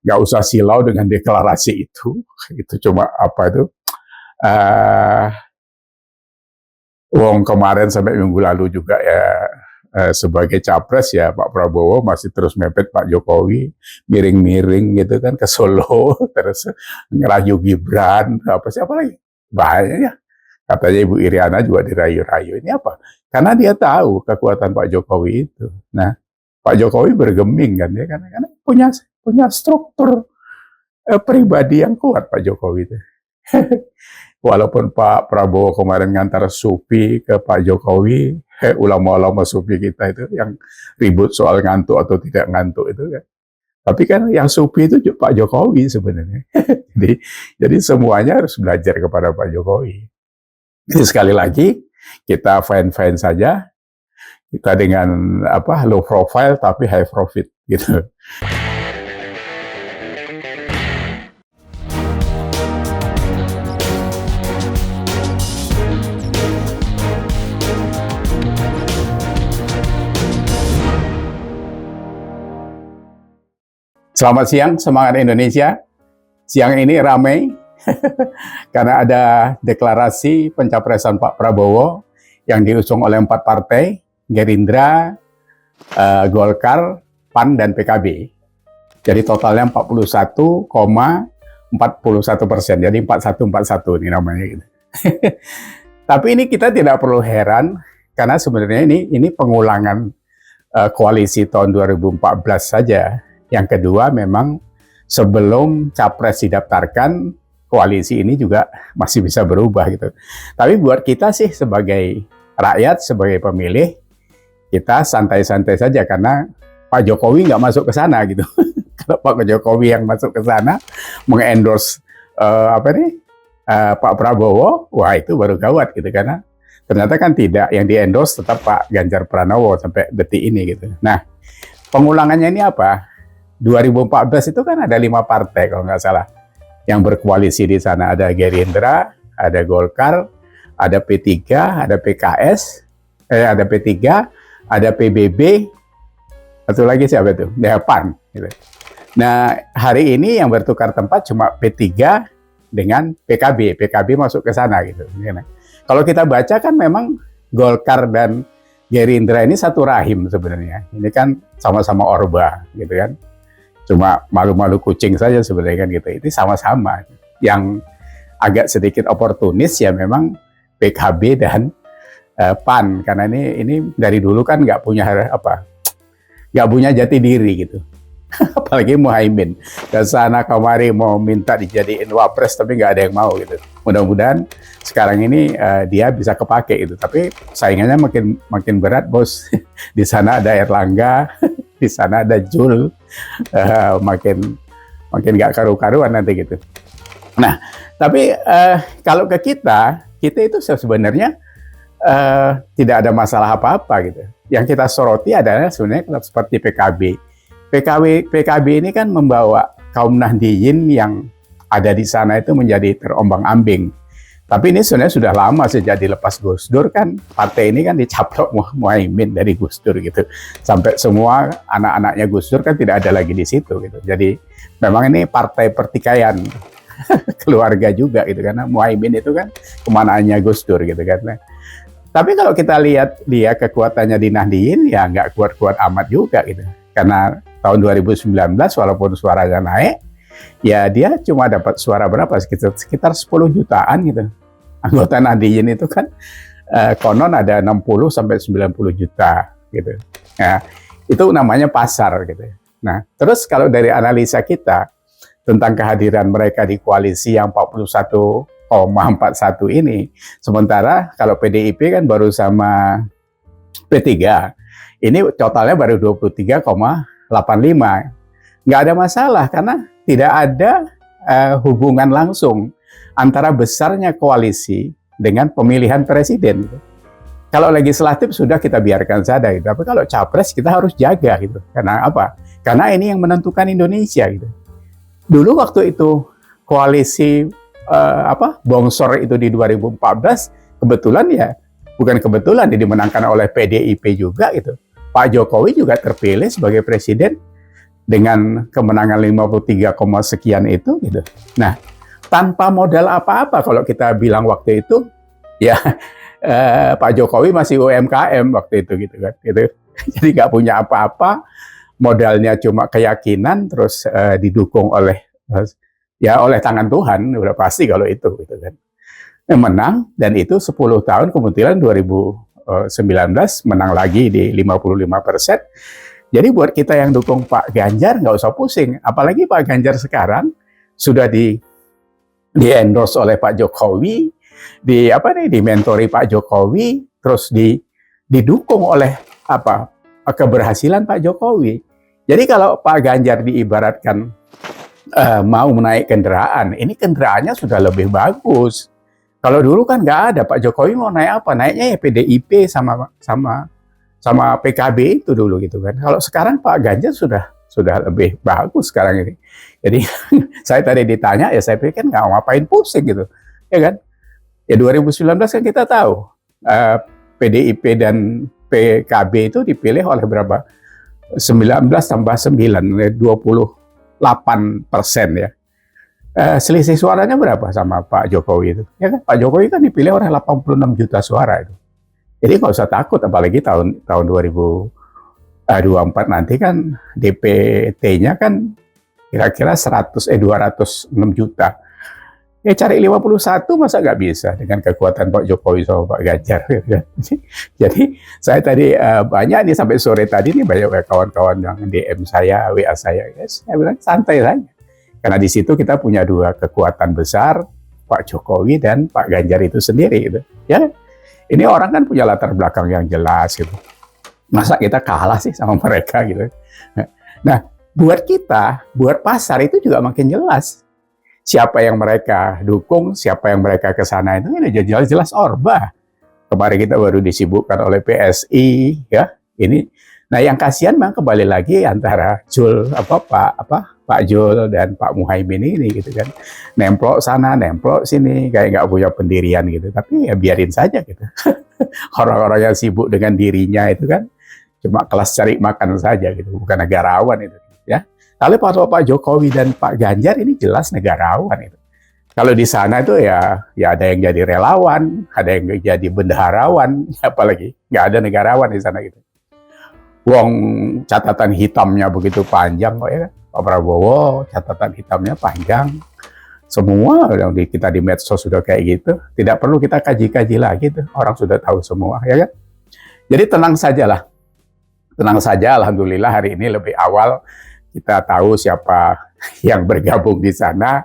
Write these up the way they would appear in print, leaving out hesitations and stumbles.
nggak usah silau dengan deklarasi itu cuma apa itu, wong kemarin sampai minggu lalu juga ya sebagai capres ya Pak Prabowo masih terus mepet Pak Jokowi, miring-miring gitu kan ke Solo, terus ngerayu Gibran, siapa lagi, banyak ya. Katanya Ibu Iriana juga dirayu-rayu. Ini apa? Karena dia tahu kekuatan Pak Jokowi itu. Nah, Pak Jokowi bergeming kan ya, karena punya struktur pribadi yang kuat Pak Jokowi itu. Walaupun Pak Prabowo kemarin ngantar Supi ke Pak Jokowi, ulama-ulama Supi kita itu yang ribut soal ngantuk atau tidak ngantuk itu kan. Tapi kan yang Supi itu Pak Jokowi sebenarnya. jadi semuanya harus belajar kepada Pak Jokowi. Jadi sekali lagi kita fine-fine saja, kita dengan low profile tapi high profit gitu. Selamat siang, semangat Indonesia. Siang ini ramai karena ada deklarasi pencapresan Pak Prabowo yang diusung oleh 4 partai, Gerindra, Golkar, PAN, dan PKB. Jadi totalnya 41,41%, jadi 4141 ini namanya gitu. Tapi ini kita tidak perlu heran karena sebenarnya ini pengulangan koalisi tahun 2014 saja. Yang kedua memang sebelum capres didaftarkan, koalisi ini juga masih bisa berubah gitu. Tapi buat kita sih sebagai rakyat, sebagai pemilih, kita santai-santai saja karena Pak Jokowi nggak masuk ke sana gitu. Kalau Pak Jokowi yang masuk ke sana mengendorse Pak Prabowo, wah itu baru gawat gitu, karena ternyata kan tidak, yang diendorse tetap Pak Ganjar Pranowo sampai detik ini gitu. Nah, pengulangannya ini apa? 2014 itu kan ada 5 partai kalau nggak salah yang berkoalisi di sana. Ada Gerindra, ada Golkar, ada P3, ada PKS, ada P3, ada PBB, satu lagi siapa itu? PAN. Gitu. Nah, hari ini yang bertukar tempat cuma P3 dengan PKB. PKB masuk ke sana gitu. Kalau kita baca kan memang Golkar dan Gerindra ini satu rahim sebenarnya. Ini kan sama-sama Orba gitu kan. Cuma malu-malu kucing saja sebenarnya kan gitu. Itu sama-sama. Yang agak sedikit oportunis ya memang PKB dan PAN, karena ini dari dulu kan nggak punya jati diri gitu. Apalagi Muhaimin ke sana kemari mau minta dijadiin wapres tapi nggak ada yang mau gitu. Mudah-mudahan sekarang ini dia bisa kepake gitu. Tapi saingannya makin berat bos. Di sana ada Erlangga, di sana ada Jul, makin nggak karu-karuan nanti gitu. Nah, tapi kalau ke kita itu sebenarnya tidak ada masalah apa-apa gitu. Yang kita soroti adalah sebenarnya seperti PKB ini kan membawa kaum Nahdliyin yang ada di sana itu menjadi terombang-ambing. Tapi ini sebenarnya sudah lama sejak dilepas Gus Dur kan, partai ini kan dicaplok Muhaimin dari Gus Dur gitu. Sampai semua anak-anaknya Gus Dur kan tidak ada lagi di situ gitu. Jadi memang ini partai pertikaian keluarga juga gitu, karena Muhaimin itu kan kemanaannya Gus Dur gitu kan. Nah, tapi kalau kita lihat dia kekuatannya di Nahdliyin ya nggak kuat-kuat amat juga gitu. Karena tahun 2019 walaupun suaranya naik, ya dia cuma dapat suara berapa? Sekitar 10 jutaan gitu. Anggota Nahdliyin itu kan konon ada 60 sampai 90 juta gitu. Nah, itu namanya pasar gitu. Nah, terus kalau dari analisa kita tentang kehadiran mereka di koalisi yang 41,41 ini, sementara kalau PDIP kan baru sama P3, ini totalnya baru 23,85. Nggak ada masalah karena tidak ada hubungan langsung antara besarnya koalisi dengan pemilihan presiden. Gitu. Kalau legislatif sudah kita biarkan saja, gitu. Tapi kalau capres kita harus jaga gitu. Karena apa? Karena ini yang menentukan Indonesia gitu. Dulu waktu itu koalisi bongsor itu di 2014, kebetulan ya, bukan kebetulan dimenangkan oleh PDIP juga gitu. Pak Jokowi juga terpilih sebagai presiden dengan kemenangan 53, sekian itu gitu. Nah, tanpa modal apa-apa kalau kita bilang waktu itu ya Pak Jokowi masih UMKM waktu itu gitu kan. Gitu. Jadi nggak punya apa-apa, modalnya cuma keyakinan terus didukung oleh oleh tangan Tuhan, udah pasti kalau itu gitu kan. Menang dan itu 10 tahun kemudian 2019 menang lagi di 55%. Jadi buat kita yang dukung Pak Ganjar nggak usah pusing, apalagi Pak Ganjar sekarang sudah di-endorse oleh Pak Jokowi, dimentori Pak Jokowi, terus didukung oleh keberhasilan Pak Jokowi. Jadi kalau Pak Ganjar diibaratkan mau menaik kendaraan, ini kendaraannya sudah lebih bagus. Kalau dulu kan nggak ada, Pak Jokowi mau naik apa? Naiknya ya PDIP sama PKB itu dulu gitu kan. Kalau sekarang Pak Ganjar sudah lebih bagus sekarang ini. Jadi saya tadi ditanya ya saya pikir nggak ngapain pusing gitu, ya kan? Ya 2019 kan kita tahu PDIP dan PKB itu dipilih oleh berapa? 19 tambah 9, 28% ya. Selisih suaranya berapa sama Pak Jokowi itu? Ya kan? Pak Jokowi kan dipilih oleh 86 juta suara itu. Jadi nggak usah takut, apalagi tahun 2024 nanti kan DPT-nya kan kira-kira 206 juta. Ya cari 51 masa nggak bisa dengan kekuatan Pak Jokowi sama Pak Ganjar. Jadi saya tadi banyak nih sampai sore tadi nih banyak kawan-kawan yang DM saya, WA saya. Saya bilang santai saja. Karena di situ kita punya dua kekuatan besar, Pak Jokowi dan Pak Ganjar itu sendiri gitu. Ya. Ini orang kan punya latar belakang yang jelas gitu. Masa kita kalah sih sama mereka gitu. Nah, buat kita, buat pasar itu juga makin jelas. Siapa yang mereka dukung, siapa yang mereka ke sana itu ini jelas-jelas Orba. Kemarin kita baru disibukkan oleh PSI ya. Ini nah yang kasihan memang kembali lagi antara Pak Jul dan Pak Muhaimin ini gitu kan. Nemplok sana, nemplok sini, kayak nggak punya pendirian gitu. Tapi ya biarin saja gitu. Orang-orang yang sibuk dengan dirinya itu kan cuma kelas cari makan saja gitu, bukan negarawan itu ya. Kalau Pak Jokowi dan Pak Ganjar ini jelas negarawan itu. Kalau di sana itu ya ada yang jadi relawan, ada yang jadi bendaharawan, apalagi nggak ada negarawan di sana gitu. Wong catatan hitamnya begitu panjang kok ya. Pak Prabowo catatan hitamnya panjang. Semua yang kita di medsos sudah kayak gitu. Tidak perlu kita kaji-kaji lagi tuh. Orang sudah tahu semua ya kan. Jadi tenang sajalah. Tenang saja, alhamdulillah hari ini lebih awal kita tahu siapa yang bergabung di sana.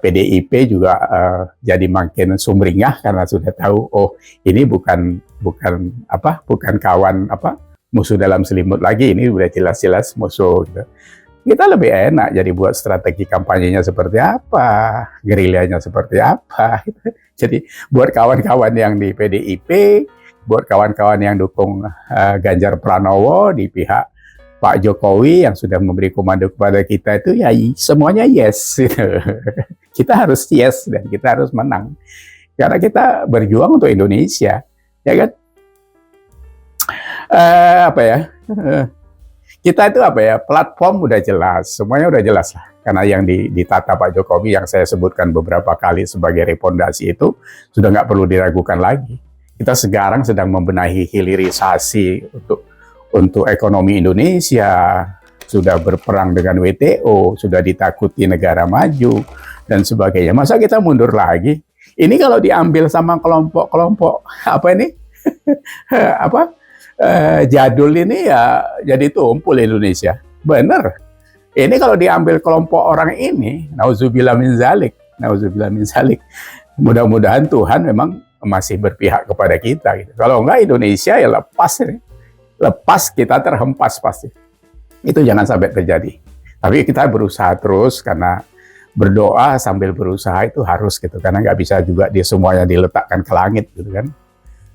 PDIP juga jadi makin sumringah karena sudah tahu ini bukan kawan musuh dalam selimut lagi, ini udah jelas-jelas musuh gitu. Kita lebih enak jadi buat strategi kampanyenya seperti apa, gerilyanya seperti apa gitu. Jadi buat kawan-kawan yang di PDIP, buat kawan-kawan yang dukung Ganjar Pranowo di pihak Pak Jokowi yang sudah memberi komando kepada kita itu ya semuanya yes gitu. Kita harus yes dan kita harus menang karena kita berjuang untuk Indonesia ya kan. Kita itu platform udah jelas, semuanya udah jelas lah. Karena yang ditata Pak Jokowi yang saya sebutkan beberapa kali sebagai repondasi itu sudah nggak perlu diragukan lagi. Kita sekarang sedang membenahi hilirisasi untuk ekonomi Indonesia, sudah berperang dengan WTO, sudah ditakuti negara maju dan sebagainya. Masa kita mundur lagi? Ini kalau diambil sama kelompok-kelompok jadul ini ya jadi tumpul Indonesia. Bener. Ini kalau diambil kelompok orang ini, nauzubillah min zalik. Mudah-mudahan Tuhan memang masih berpihak kepada kita. Gitu. Kalau enggak Indonesia ya lepas ini. Lepas kita terhempas pasti. Itu jangan sampai terjadi. Tapi kita berusaha terus karena berdoa sambil berusaha itu harus gitu. Karena nggak bisa juga semuanya diletakkan ke langit gitu kan.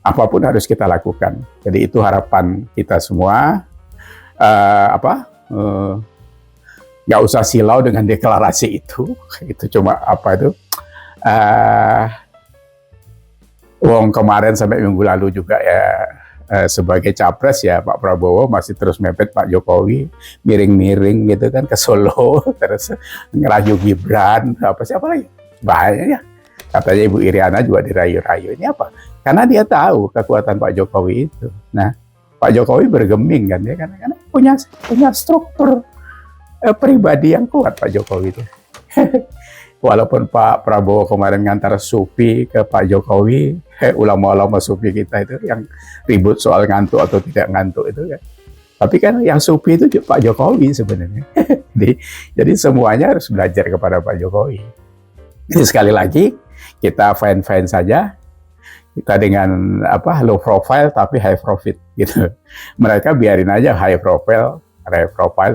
Apapun harus kita lakukan. Jadi itu harapan kita semua. Nggak usah silau dengan deklarasi itu. Itu cuma kemarin sampai minggu lalu juga ya sebagai capres ya Pak Prabowo masih terus mepet Pak Jokowi, miring-miring gitu kan ke Solo, terus ngerayu Gibran, siapa lagi? Banyak ya. Katanya Ibu Iriana juga dirayu-rayu. Ini apa? Karena dia tahu kekuatan Pak Jokowi itu. Nah, Pak Jokowi bergeming kan ya, karena punya struktur pribadi yang kuat Pak Jokowi itu. Walaupun Pak Prabowo kemarin ngantar Supi ke Pak Jokowi, ulama-ulama Supi kita itu yang ribut soal ngantuk atau tidak ngantuk itu kan. Tapi kan yang Supi itu Pak Jokowi sebenarnya. jadi semuanya harus belajar kepada Pak Jokowi. Jadi sekali lagi kita fine-fine saja. Kita dengan low profile tapi high profit gitu. Mereka biarin aja high profile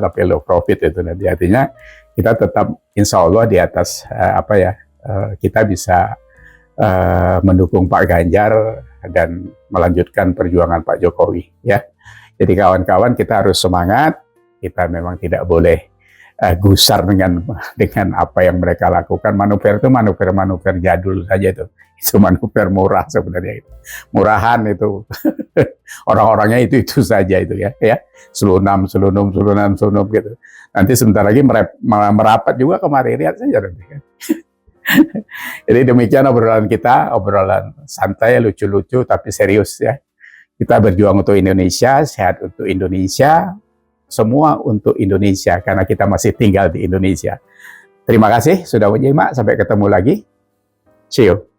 tapi low profit itu nanti artinya kita tetap insya Allah di atas kita bisa mendukung Pak Ganjar dan melanjutkan perjuangan Pak Jokowi ya. Jadi kawan-kawan kita harus semangat, kita memang tidak boleh gusar dengan apa yang mereka lakukan. Manuver itu manuver jadul saja itu manuver murah sebenarnya itu. Murahan itu orang-orangnya itu saja itu ya selunum gitu. Nanti sebentar lagi merapat juga kemari, lihat saja nanti kan. Jadi demikian obrolan kita, obrolan santai, lucu-lucu tapi serius ya. Kita berjuang untuk Indonesia, sehat untuk Indonesia, semua untuk Indonesia karena kita masih tinggal di Indonesia. Terima kasih sudah menyimak, sampai ketemu lagi. See you.